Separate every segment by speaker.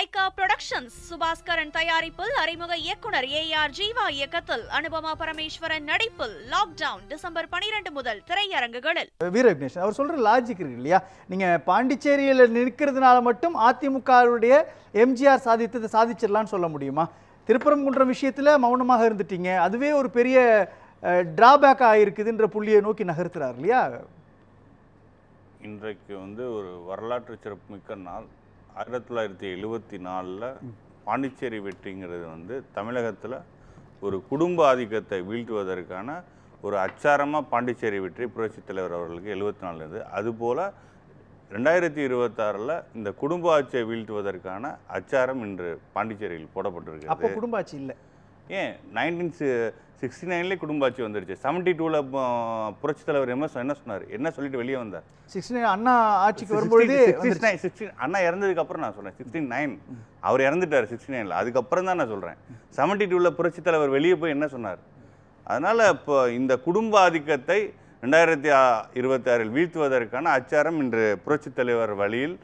Speaker 1: Lyca productions Subaskaran தயாரிப்பில் அறிமுக இயக்குனர் ஏஆர் ஜீவா இயக்கத்தில் அனுபமா பரமேஸ்வரன் நடிப்பில் லாக்டவுன் டிசம்பர் 12 முதல் திரையரங்குகளில்.
Speaker 2: வீர விக்னேஷ் அவர் சொல்ற லாஜிக் இருக்கு இல்லையா, நீங்க பாண்டிச்சேரியில் நிற்கிறதுனால மட்டும் அதிமுகவுடைய எம்ஜிஆர் சாதித்ததை சாதிச்சிடலான்னு சொல்ல முடியுமா? திருப்பரங்குன்றம் விஷயத்துல மௌனமாக இருந்துட்டீங்க, அதுவே ஒரு பெரிய டிராபேக் ஆகிருக்குதுன்ற புள்ளியை நோக்கி நகர்த்துறாரு இல்லையா?
Speaker 3: இன்றைக்கு ஒரு வரலாற்று சிறப்புமிக்க நாள். 1974 பாண்டிச்சேரி வெற்றிங்கிறது தமிழகத்தில் ஒரு குடும்ப ஆதிக்கத்தை வீழ்த்துவதற்கான ஒரு அச்சாரமாக பாண்டிச்சேரி வெற்றி புரட்சித் தலைவர் அவர்களுக்கு 74 இருந்தது. அதுபோல் 2026 இந்த குடும்ப ஆட்சியை வீழ்த்துவதற்கான அச்சாரம் இன்று பாண்டிச்சேரியில் போடப்பட்டிருக்கு.
Speaker 2: அப்போ குடும்ப ஆட்சி இல்லை,
Speaker 3: ஏன் 1969 குடும்ப ஆட்சி வந்துருச்சு. 72 புரட்சி தலைவர் எம்எஸ் என்ன சொன்னார், என்ன சொல்லிட்டு வெளியே வந்தார்?
Speaker 2: 69 அண்ணா ஆட்சிக்கு வரும்பொழுது
Speaker 3: 69 அண்ணா இறந்ததுக்கு அப்புறம் நான் சொல்றேன். 69 அவர் இறந்துட்டார் 69. அதுக்கப்புறம் தான் நான் சொல்றேன். 72 புரட்சி தலைவர் வெளியே போய் என்ன சொன்னார்? அதனால இப்போ இந்த குடும்ப ஆதிக்கத்தை 2026 வீழ்த்துவதற்கான அச்சாரம் இன்று புரட்சி தலைவர் வழியில்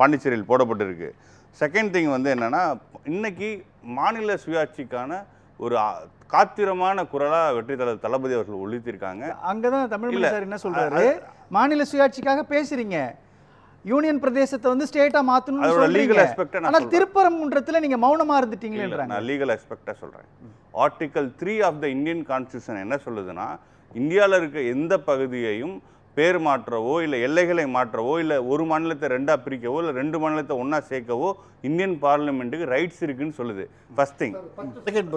Speaker 3: பாண்டிச்சேரியில் போடப்பட்டிருக்கு. செகண்ட் திங் என்னன்னா, இன்னைக்கு மாநில சுயாட்சிக்கான ஒரு காத்திரமான குரலா வெற்றி தலைவர் தளபதி அவர்கள் ஒழித்திருக்காங்க.
Speaker 2: அங்கதான் தமிழ்மணி சார் என்ன சொல்றாரு, மாநில சுயாட்சிக்காக பேசுறீங்க, யூனியன் பிரதேசத்தை ஸ்டேட்டா மாத்தணும்னு சொல்றீங்க, ஆனா திருப்பரங்குன்றத்துல நீங்க மௌனமா இருந்துட்டீங்களேன்றாங்க.
Speaker 3: நான் லீகல் ஆஸ்பெக்டா சொல்றேன். Article 3 of the Indian constitution என்ன சொல்லுதுன்னா, இந்தியாவில் இருக்க எந்த பகுதியையும் பேர் மாற்றவோ இல்லை எல்லைகளை மாற்றவோ இல்லை ஒரு மாநிலத்தை ரெண்டா பிரிக்கவோ இல்லை 2 மாநிலத்தை ஒன்னா சேர்க்கவோ இந்தியன் பார்லிமெண்ட்டுக்கு ரைட்ஸ் இருக்குன்னு சொல்லுது. First thing.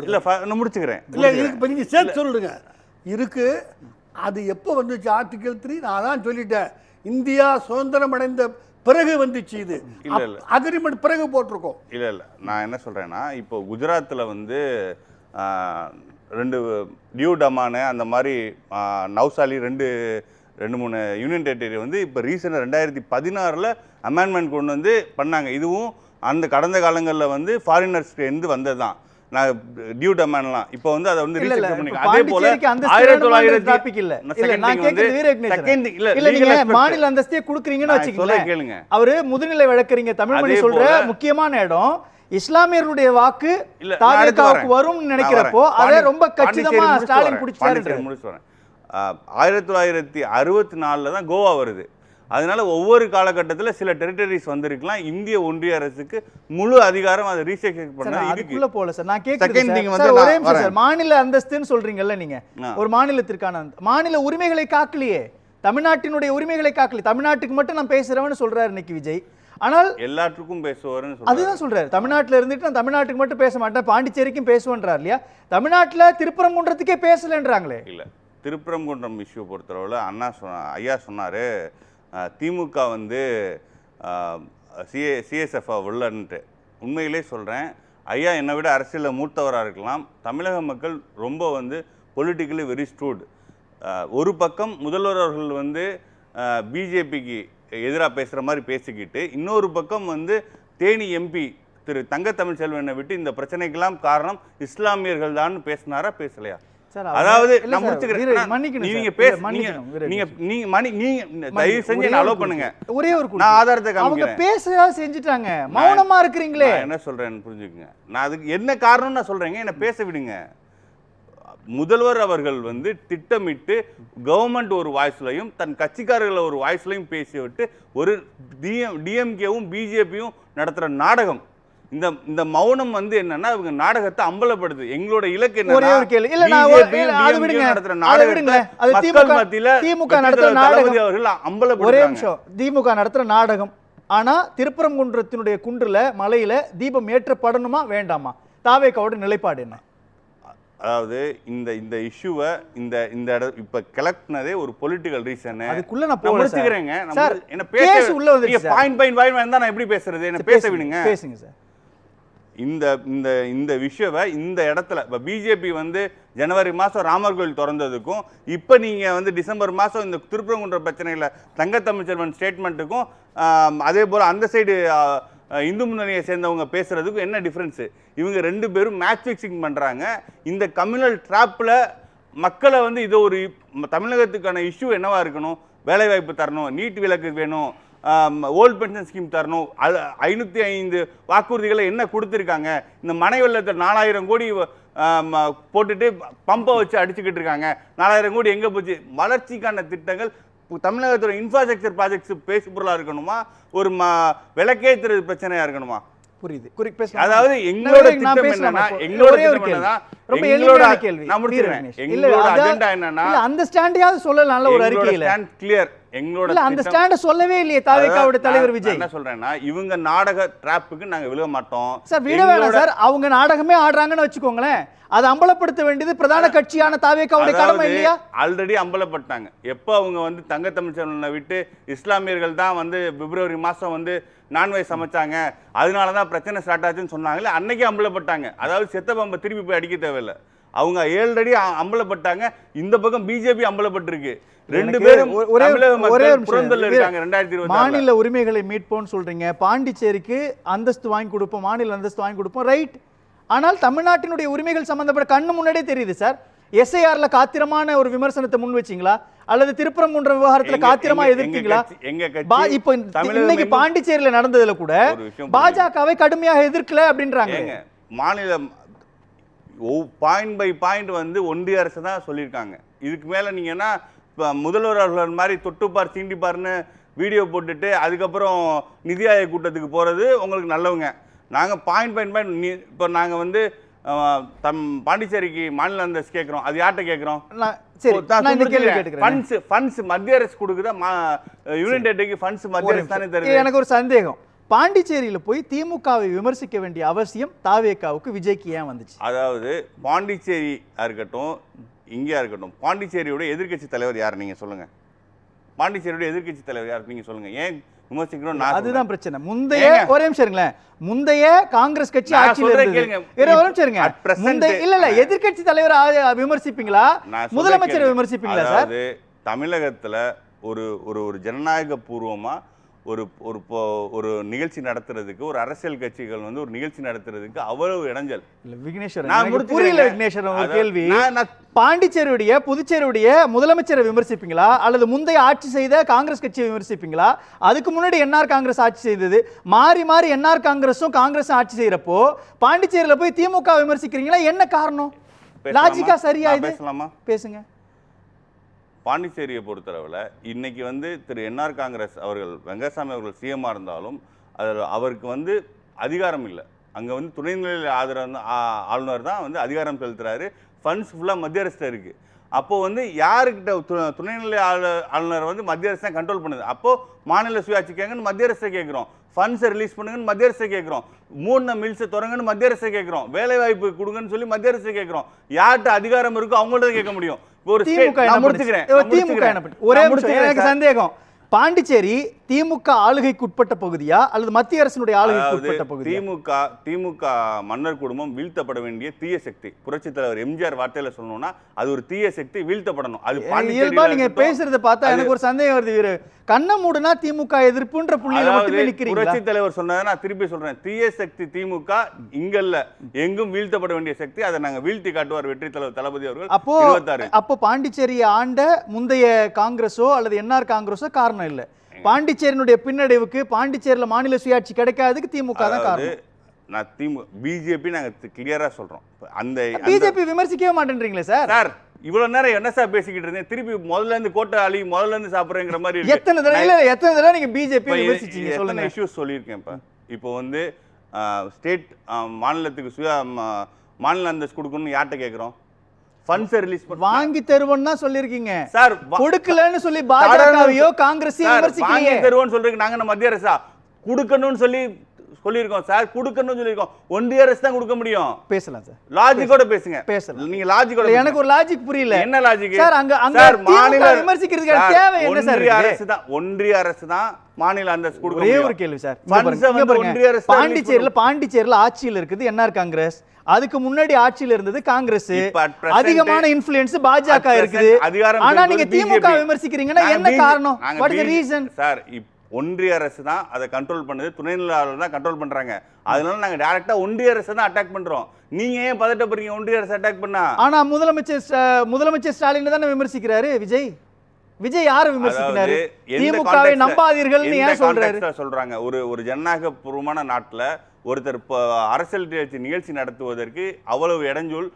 Speaker 3: இல்லை நான் முடிச்சுக்கிறேன்.
Speaker 4: இல்லை இதுக்கு நீங்க சேர்த்து சொல்லுங்க இருக்கு. அது எப்போ வந்துச்சு ஆர்டிகல் 3? நான் தான் சொல்லிட்டேன், இந்தியா சுதந்திரம் அடைந்த பிறகு வந்துச்சு. இது அக்ரிமெண்ட் பிறகு போட்டிருக்கோம்.
Speaker 3: இல்லை நான் என்ன சொல்றேன்னா, இப்போ குஜராத்தில் 2 டியூ டமானு அந்த மாதிரி நவ்சாலி 2-3 யூனியன் டெரிட்டரி இப்போ ரீசெண்டாக 2016 அமெண்ட்மெண்ட் கொண்டு பண்ணாங்க. இதுவும் அந்த கடந்த காலங்களில் ஃபாரினர்ஸ்க்கு இருந்து வந்தது தான். நான் டியூ டமான்லாம் இப்போ அதை ரீசெக்ட் பண்ணிருக்காங்க. அதே போல 1900
Speaker 2: மாநில அந்தஸ்தே கொடுக்குறீங்கன்னு வச்சுக்கோங்களேன். கேளுங்க, அவரு முதுநிலை வழக்கறிஞர் தமிழ்மணி சொல்ற முக்கியமான இடம் இஸ்லாமியர்களுடைய வாக்கு தாவேகாவுக்கு வரும்னு நினைக்கிறப்போ அதை ரொம்ப கச்சிதமா ஸ்டாலின் பிடிச்சாரு.
Speaker 3: 1964 தான் கோவா வருது. அதனால ஒவ்வொரு காலகட்டத்தில் சில டெரிட்டரிஸ் வந்திருக்கலாம். இந்திய ஒன்றிய அரசுக்கு முழு அதிகாரம் அதை ரீசெக்ட் பண்ண இதுக்குள்ள
Speaker 2: போல சார். நான் கேக்குறேன், மாநில அந்தஸ்துன்னு சொல்றீங்கல்ல நீங்க, ஒரு மாநிலத்திற்கான மாநில உரிமைகளை காக்கலையே, தமிழ்நாட்டினுடைய உரிமைகளை காக்கல. தமிழ்நாட்டுக்கு மட்டும் நான் பேசுறேன்னு சொல்றாரு இன்னைக்கு விஜய். ஆனால்
Speaker 3: எல்லாத்துக்கும் பேசுவாருன்னு
Speaker 2: அதுதான் சொல்றாரு. தமிழ்நாட்டில் இருந்துட்டு நான் தமிழ்நாட்டுக்கு மட்டும் பேச மாட்டேன், பாண்டிச்சேரிக்கும் பேசுவேன்றார் இல்லையா? தமிழ்நாட்டில் திருப்பரங்குன்றத்துக்கே பேசலன்றாங்களே.
Speaker 3: இல்லை, திருப்பரங்குன்றம் இஷ்யூ பொறுத்தளவில் ஐயா சொன்னார், திமுக சிஎஸ்எஃப் உள்ளன்ட்டு. உண்மையிலே சொல்கிறேன், ஐயா என்னை விட அரசியலில் மூத்தவராக இருக்கலாம். தமிழக மக்கள் ரொம்ப பொலிட்டிக்கலி வெரி ஸ்ட்ரூட். ஒரு பக்கம் முதல்வர் அவர்கள் பிஜேபிக்கு எதிராக பேசுகிற மாதிரி பேசிக்கிட்டு, இன்னொரு பக்கம் தேனி எம்பி திரு தங்க தமிழ்ச்செல்வனை விட்டு இந்த பிரச்சனைக்கெல்லாம் காரணம் இஸ்லாமியர்கள் தான் பேசினாரா பேசலையா? அதாவது நான் முடிச்சுக்கிறேன், நீங்க தயவு செஞ்சு என்ன அலோ பண்ணுங்க.
Speaker 2: ஒரே ஒரு
Speaker 3: நான் ஆதாரத்தை காமிக்கிறேன்.
Speaker 2: பேச செஞ்சுட்டாங்க, மௌனமா இருக்கீங்களே.
Speaker 3: என்ன சொல்றேன்னு புரிஞ்சுக்குங்க. நான் அதுக்கு என்ன காரணம் நான் சொல்றேங்க, என்ன பேச விடுங்க. முதல்வர் அவர்கள் திட்டமிட்டு கவர்மெண்ட் ஒரு வாய்ஸ்லையும் தன் கட்சிக்காரர்கள் ஒரு வாய்ஸ்லையும் பேசிவிட்டு ஒரு டிஎம்கேவும் பிஜேபியும் நடத்துற நாடகம். இந்த மௌனம் என்னன்னா, இவங்க நாடகத்தை அம்பலப்படுது. எங்களோட இலக்கு என்ன,
Speaker 2: திமுக நடத்துற நாடகம். ஆனா திருப்பரங்குன்றத்தினுடைய குன்றுல மலையில தீபம் ஏற்றப்படணுமா வேண்டாமா? தாவேகாவோட நிலைப்பாடு என்ன?
Speaker 3: அதாவது இந்த இஷ்யூவை இந்த இப்ப கிளப்பினதே ஒரு பொலிட்டிக்கல் ரீசன்.
Speaker 2: அதுக்குள்ள நான்
Speaker 3: முடிச்சுக்கிறேங்க. என்ன பேச உள்ள வந்து பாயிண்ட் வந்தா நான் எப்படி பேசுறது? என்ன பேச விடுங்க.
Speaker 2: பேசுங்க சார்.
Speaker 3: இந்த விஷயவை இந்த இடத்துல இப்போ பிஜேபி ஜனவரி மாதம் ராமர் கோயில் திறந்ததுக்கும் இப்போ நீங்கள் டிசம்பர் மாதம் இந்த திருப்பரங்குன்ற பிரச்சனையில் தங்க தமிழ்ச்செல்வன் ஸ்டேட்மெண்ட்டுக்கும் அதே போல் அந்த சைடு இந்து முன்னணியை சேர்ந்தவங்க பேசுறதுக்கும் என்ன டிஃப்ரென்ஸு? இவங்க 2 பேரும் மேட்ச் ஃபிக்ஸிங் பண்ணுறாங்க. இந்த கம்யூனல் ட்ராப்பில் மக்களை இது ஒரு தமிழகத்துக்கான இஷ்யூ என்னவா இருக்கணும்? வேலைவாய்ப்பு தரணும், நீட் விலக்கு வேணும், ஓல்டு பென்ஷன் ஸ்கீம் தரணும், 505 வாக்குறுதிகளை என்ன கொடுத்துருக்காங்க, இந்த மனை வெள்ளத்தில் 4000 கோடி போட்டுட்டு பம்பை வச்சு அடிச்சுக்கிட்டு இருக்காங்க, 4000 கோடி எங்கே போச்சு? வளர்ச்சிக்கான திட்டங்கள் தமிழகத்தோட இன்ஃப்ராஸ்ட்ரக்சர் ப்ராஜெக்ட்ஸ் பேசு பொருளாக இருக்கணுமா, ஒரு விளக்கேற்றுறது பிரச்சனையா இருக்கணுமா?
Speaker 2: புரியுது.
Speaker 3: அதாவது எங்களோட திட்டம் என்னன்னா, எங்களோட அஜெண்டா என்னன்னா,
Speaker 2: அந்த ஸ்டாண்டையாவது சொல்லலாம்ல ஒரு அறிக்கையில.
Speaker 3: Stand clear. எங்களோட
Speaker 2: அந்த ஸ்டாண்ட சொல்லவே இல்லையே தாவேகாவோட தலைவர் விஜய்.
Speaker 3: என்ன சொல்றேன்னா, இவங்க நாடக டிராப்புக்கு நாங்க விழ மாட்டோம்
Speaker 2: சார். விட வேணாம் சார், அவங்க நாடகமே ஆடுறாங்கன்னு வச்சுக்கோங்களேன், அதை அம்பலப்படுத்த வேண்டியது பிரதான கட்சியான தாவேகாவுடைய கடமை இல்லையா?
Speaker 3: ஆல்ரெடி அம்பலப்பட்டாங்க. எப்போ அவங்க வந்து தங்க தமிழ்ச்செல்வனை விட்டு இஸ்லாமியர்கள் தான் வந்து பிப்ரவரி மாதம் வந்து நான்வெஜ் சமைச்சாங்க, அதனால தான் பிரச்சனை ஸ்டார்ட் ஆச்சுன்னு சொன்னாங்களே, அன்னைக்கே அம்பலப்பட்டாங்க. அதாவது செத்த பம்பை திருப்பி போய் அடிக்க தேவையில்லை, அவங்க ஆல்ரெடி அம்பலப்பட்டாங்க. இந்த பக்கம் பிஜேபி அம்பலப்பட்டிருக்கு. ரெண்டு பேரும்
Speaker 2: மாநில உரிமைகளை மீட்போம்னு சொல்றீங்க, பாண்டிச்சேரிக்கு அந்தஸ்து வாங்கி கொடுப்போம், மாநில அந்தஸ்து வாங்கி கொடுப்போம், ரைட். ஆனால் தமிழ்நாட்டினுடைய உரிமைகள் சம்பந்தப்பட்ட கண்ணு முன்னாடியே தெரியுது சார். எஸ்ஐஆர்ல காத்திரமான ஒரு விமர்சனத்தை முன் வச்சீங்களா, அல்லது திருப்பரங்குன்ற விவகாரத்துல காத்திரமா எதிர்த்தீங்களா? இப்ப இன்னைக்கு பாண்டிச்சேரியில நடந்ததுல கூட பாஜகவை கடுமையாக எதிர்க்கல அப்படின்றாங்க.
Speaker 3: மாநிலம் பாயிண்ட் பை பாயிண்ட் வந்து ஒன்றிய அரசு தான் சொல்லியிருக்காங்க. இதுக்கு மேல நீங்கன்னா முதல்வர் அவர்கள் மாதிரி தொட்டுப்பார் சீண்டிப்பார்னு வீடியோ போட்டுட்டு அதுக்கப்புறம் நிதி ஆயோக் கூட்டத்துக்கு போறது உங்களுக்கு நல்லவங்க. நாங்க பாயிண்ட் இப்போ நாங்க வந்து பாண்டிச்சேரிக்கு மாநில அந்தஸ்து கேட்கிறோம், அது யார்கிட்ட கேட்கிறோம்? ஃபண்ட்ஸ் மத்திய அரசு கொடுக்குதா, யூனியன் டெரிட்டரிக்கு ஃபண்ட்ஸ் மத்திய அரசு தானே தருது.
Speaker 2: எனக்கு ஒரு சந்தேகம், பாண்டிச்சேரியில போய் திமுகவை விமர்சிக்க வேண்டிய அவசியம் தாவேகாவுக்கு விஜய்க்கு ஏன் வந்துச்சு?
Speaker 3: அதாவது பாண்டிச்சேரியா இருக்கட்டும், இங்கேயா இருக்கட்டும், பாண்டிச்சேரியோட எதிர்க்கட்சி தலைவர் யார் நீங்க சொல்லுங்க? பாண்டிச்சேரியோட எதிர்க்கட்சி தலைவர் யார் நீங்க சொல்லுங்க? ஏன் விமர்சிக்கிறோம்?
Speaker 2: அதுதான் பிரச்சனை. முந்தைய ஒரே நிமிஷம் இருங்களேன், முந்தைய காங்கிரஸ் கட்சி ஆட்சியில் எதிர்க்கட்சி தலைவர் விமர்சிப்பீங்களா, முதலமைச்சரை விமர்சிப்பீங்களா சார்?
Speaker 3: தமிழகத்துல ஒரு ஒரு ஜனநாயக பூர்வமா ஒரு நிகழ்ச்சி நடத்துறதுக்கு, ஒரு அரசியல் கட்சிகள் வந்து ஒரு நிகழ்ச்சி நடத்துறதுக்கு அவ்வளவு இடைஞ்சல்.
Speaker 2: புரியல விக்னேஸ்வரன், ஒரு கேள்வி. பாண்டிச்சேரியுடைய புதுச்சேரியுடைய முதலமைச்சரை விமர்சிப்பீங்களா, அல்லது முந்தைய ஆட்சி செய்த காங்கிரஸ் கட்சியை விமர்சிப்பீங்களா? அதுக்கு முன்னாடி என்ஆர் காங்கிரஸ் ஆட்சி செய்தது, மாறி மாறி என்ஆர் காங்கிரஸும் காங்கிரஸும் ஆட்சி செய்யறப்போ பாண்டிச்சேரியில போய் திமுக விமர்சிக்கிறீங்களா? என்ன காரணம்? லாஜிக்கா சரியா இது? பேசுங்க.
Speaker 3: பாண்டிச்சேரியை பொறுத்தளவில் இன்னைக்கு வந்து திரு என்ஆர் காங்கிரஸ் அவர்கள், வெங்கசாமி அவர்கள் சிஎம்மாக இருந்தாலும் அதில் அவருக்கு வந்து அதிகாரம் இல்லை. அங்கே வந்து துணைநிலை ஆளுநர் தான் வந்து அதிகாரம் செலுத்துறாரு. ஃபண்ட்ஸ் ஃபுல்லாக மத்திய அரசு இருக்குது. அப்போது வந்து யாருக்கிட்ட துணைநிலை ஆளுநர் வந்து மத்திய அரசு தான் கண்ட்ரோல் பண்ணுது. அப்போது மாநில சுயாட்சி கேட்கன்னு மத்திய அரசை கேட்குறோம், ஃபண்ட்ஸை ரிலீஸ் பண்ணுங்கன்னு மத்திய அரசை கேட்குறோம், 3 மில்ஸை தொடங்குன்னு மத்திய அரசை கேட்குறோம், வேலை வாய்ப்பு கொடுங்கன்னு சொல்லி மத்திய அரசை கேட்குறோம். யார்கிட்ட அதிகாரம் இருக்கோ அவங்கள்ட்ட கேட்க முடியும்.
Speaker 2: எனக்கு சந்தேகம், பாண்டிச்சேரி திமுக ஆளுகைக்கு உட்பட்ட பகுதியா அல்லது மத்திய அரசினுடைய ஆளுகைக்கு உட்பட்ட பகுதியா?
Speaker 3: திமுக மன்னர் குடும்பம் வீழ்த்தப்பட வேண்டிய தீய சக்தி. புரட்சித் தலைவர் எம்ஜிஆர் வார்த்தையில சொல்லணும்னா அது ஒரு தீய சக்தி, வீழ்த்தப்படணும். அது
Speaker 2: இயல்பா நீங்க பேசுறத பார்த்தா எனக்கு ஒரு சந்தேகம் வருது. கண்ண மூடுனா திமுக எதிர்ப்புன்ற புள்ளியில மட்டுமே நிக்கிறீங்க.
Speaker 3: புரட்சித் தலைவர் சொன்னதை நான் திருப்பி சொல்றேன், தீய சக்தி திமுக இங்க இல்ல, எங்கும் வீழ்த்தப்பட வேண்டிய சக்தி. அதை நாங்க வீழ்த்தி காட்டுவார் வெற்றி தலைவர் தளபதி அவர்கள்.
Speaker 2: அப்போ பாண்டிச்சேரியை ஆண்ட முந்தைய காங்கிரஸோ அல்லது என்ஆர் காங்கிரஸோ காரணம் இல்ல. பாண்டிச்சேரியினுடைய பின்னடைவுக்கு, பாண்டிச்சேரியில மாநில சுயாட்சி கிடைக்காததுக்கு திமுக தான் காரணம்.
Speaker 3: நான் பிஜேபி நாங்க கிளியரா சொல்றோம். அந்த
Speaker 2: பிஜேபி விமர்சிக்கவே மாட்டேன்றீங்களே சார்.
Speaker 3: சார் இவ்வளவு நேரம் என்ன சார் பேசிக்கிட்டு இருந்தேன், திருப்பி முதல்ல இருந்து கோட்டை அழி முதல்ல இருந்து சாப்பிடுறேங்கிற மாதிரி.
Speaker 2: எத்தனை தடவை நீங்க பிஜேபி விமர்சிச்சீங்க சொல்லுங்க.
Speaker 3: இஷ்யூஸ் சொல்லியிருக்கேன். இப்போ வந்து ஸ்டேட் மாநிலத்துக்கு மாநில அந்தஸ்து கொடுக்கணும்னு யார்கிட்ட கேட்கிறோம்? ஃபண்ட்ஸ் ரிலீஸ்
Speaker 2: வாங்கி தருவோம்னு தான் சொல்லிருக்கீங்க
Speaker 3: சார்.
Speaker 2: கொடுக்கலன்னு சொல்லி பாஜகவையோ காங்கிரஸையோ விமர்சிக்கலையே.
Speaker 3: வாங்கி தருவோம்னு சொல்றீங்க. நாங்க மத்திய அரசா கொடுக்கணும்னு சொல்லியிருக்கோம் சார், கொடுக்கணும்னு சொல்லியிருக்கோம். ஒன்றிய அரசு தான் கொடுக்க முடியும்.
Speaker 2: பேசலாம் சார்,
Speaker 3: லாஜிக்கோட பேசுங்க.
Speaker 2: பேசலாம்.
Speaker 3: நீங்க லாஜிக்கோட.
Speaker 2: எனக்கு ஒரு லாஜிக் புரியல.
Speaker 3: என்ன லாஜிக்
Speaker 2: சார்? அங்க மாநில விமர்சிக்கிறதுக்கு தேவை என்ன சார்?
Speaker 3: ஒன்றிய அரசு தான் மாநில அந்தஸ்து கொடுக்க.
Speaker 2: ஒரே ஒரு கேள்வி சார், பாண்டிச்சேரியில ஆட்சியில் இருக்குது என்ஆர் காங்கிரஸ், அதுக்கு முன்னாடி ஆட்சியில் இருந்தது காங்கிரஸ், அதிகமான இன்ஃப்ளூயன்ஸ் பாஜக இருக்குது. ஆனா நீங்க திமுக விமர்சிக்கிறீங்கன்னா என்ன காரணம்? What is the reason?
Speaker 3: Sir ஒன்றிய அரசு தான் அதை கண்ட்ரோல் பண்ணுது, துணைநிலை ஆளுநர் தான் கண்ட்ரோல் பண்றாங்க. அதனால நாங்க டைரக்டா ஒன்றிய அரசு தான் அட்டாக் பண்றோம். நீங்க ஏன் பதட்டப்படுறீங்க ஒன்றிய அரசு அட்டாக் பண்ணா?
Speaker 2: ஆனா முதலமைச்சர் ஸ்டாலின் தானே விமர்சிக்கிறாரு விஜய். விஜய் யாரை விமர்சிக்கிறாரு?
Speaker 3: அதாவது எந்த
Speaker 2: திமுகவை
Speaker 3: context-ல-
Speaker 2: நம்பாதீர்கள்னு
Speaker 3: எந்த
Speaker 2: ஏன் சொல்றாரு?
Speaker 3: context-ல சொல்றாங்க? ஒரு ஜனநாயக பூர்வமான நாட்டுல ஒருத்தர் அரசியல் நிகழ்ச்சி நடத்துவதற்கு அவ்வளவு இடைஞ்சொல்,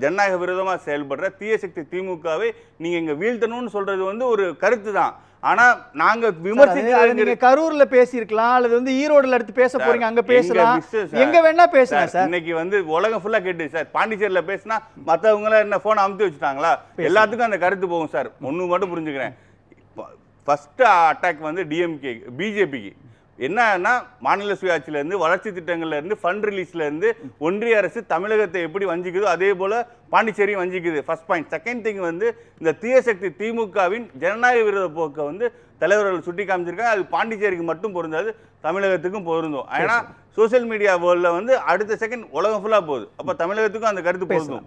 Speaker 3: ஜனநாயக விரோதமா செயல்படுற தீய சக்தி திமுகவை நீங்க இங்க வீழ்த்தணும்னு சொல்றது வந்து ஒரு கருத்து தான். ஆனா நாங்க
Speaker 2: சார், அது
Speaker 3: விமர்சிக்கிறது
Speaker 2: நீங்க கரூர்ல பேசியிருக்கலாம், அல்லது வந்து ஈரோடுல எடுத்து பேச போறீங்க, அங்க பேசலாம், எங்க வேணா பேசலாம் சார்.
Speaker 3: இன்னைக்கு வந்து உலகம் ஃபுல்லா கேட்டு சார், பாண்டிச்சேரியில பேசினா மத்தவங்க எல்லாம் என்ன போன் அமுத்தி வச்சுட்டாங்களா? எல்லாத்துக்கும் அந்த கருத்து போகும் சார். ஒண்ணு மட்டும் புரிஞ்சுக்கிறேன், ஃபர்ஸ்ட் அட்டாக் வந்து டிஎம்கே பிஜேபிக்கு என்னன்னா, மாநில சுயாட்சியில இருந்து வளர்ச்சி திட்டங்கள்ல இருந்து ஃபண்ட் ரிலீஸ்ல இருந்து ஒன்றிய அரசு தமிழகத்தை எப்படி வஞ்சிக்குதோ அதே போல பாண்டிச்சேரியும் வஞ்சிக்குது. First point. செகண்ட் திங் வந்து இந்த தீய சக்தி திமுகவின் ஜனநாயக விரோத போக்கை வந்து தலைவர்கள் சுட்டி காமிச்சிருக்காங்க. அது பாண்டிச்சேரிக்கு மட்டும் பொருந்தாது, தமிழகத்துக்கும் பொருந்தும். ஏன்னா சோசியல் மீடியா வேர்ல்ட்ல வந்து அடுத்த செகண்ட் உலகம் ஃபுல்லா போகுது. அப்ப தமிழகத்துக்கும் அந்த கருத்து பொருந்தும்.